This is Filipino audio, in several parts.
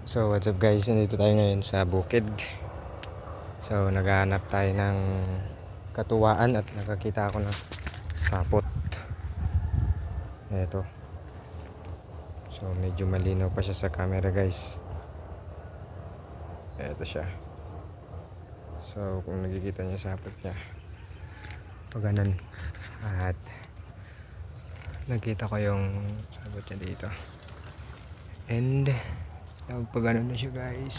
So what's up guys, nandito tayo ngayon sa bukid. So naghahanap tayo ng katuwaan at nakakita ako ng sapot. Eto. So medyo malinaw pa siya sa camera guys. Eto siya. So kung nakikita niyo sapot niya, pag ganun. At nakita ko yung sapot niya dito. And pag ano na siya guys.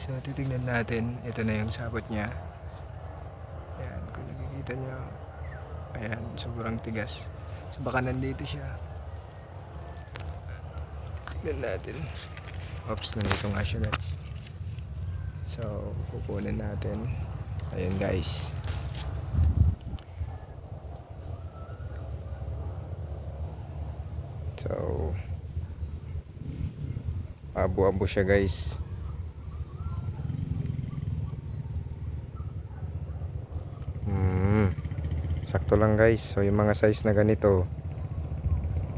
So titignan natin. Ito na yung sapot niya. Ayan, kung nakikita niyo. Ayan, sobrang tigas. So baka nandito siya. Tignan natin. Oops, nandito nga siya guys. So kukunin natin. Ayan guys. So abo-abo siya guys. Sakto lang guys. So yung mga size na ganito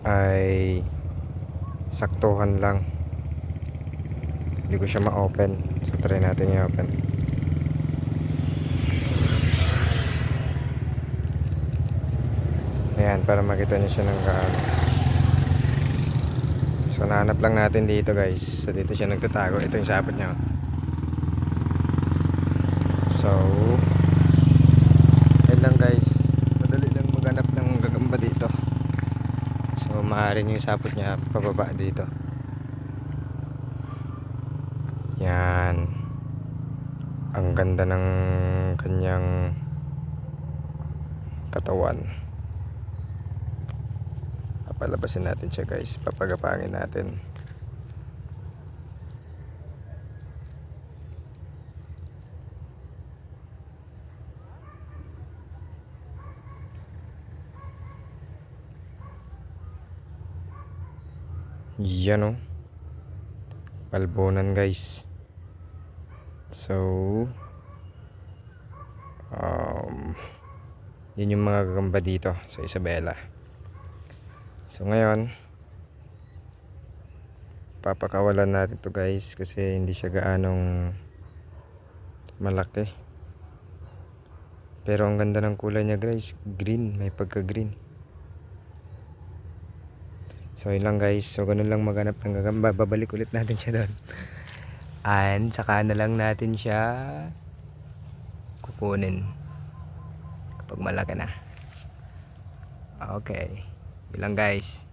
ay saktuhan lang. Hindi ko siya ma-open. So try natin i-open. Ayan, para makita niyo siya ng gaano. So nahanap lang natin dito guys. So dito siya nagtatago. Ito yung sapot niya. So ayun lang guys. Madali lang maghanap ng gagamba dito. So maaaring yung sapot niya pababa dito. Yan. Ang ganda ng kanyang katawan. Papalabasin natin siya guys. Papagapangin natin. Yan o. Balbonan guys. So yun yung mga gagamba dito sa Isabela. So ngayon papakawalan natin to guys kasi hindi siya gaanong malaki. Pero ang ganda ng kulay niya guys. Green, may pagka green. So yun lang guys. So ganun lang maghanap ng gagamba. Babalik ulit natin siya doon. And saka na lang natin siya kukunin kapag malaki na. Okay. Yun lang guys.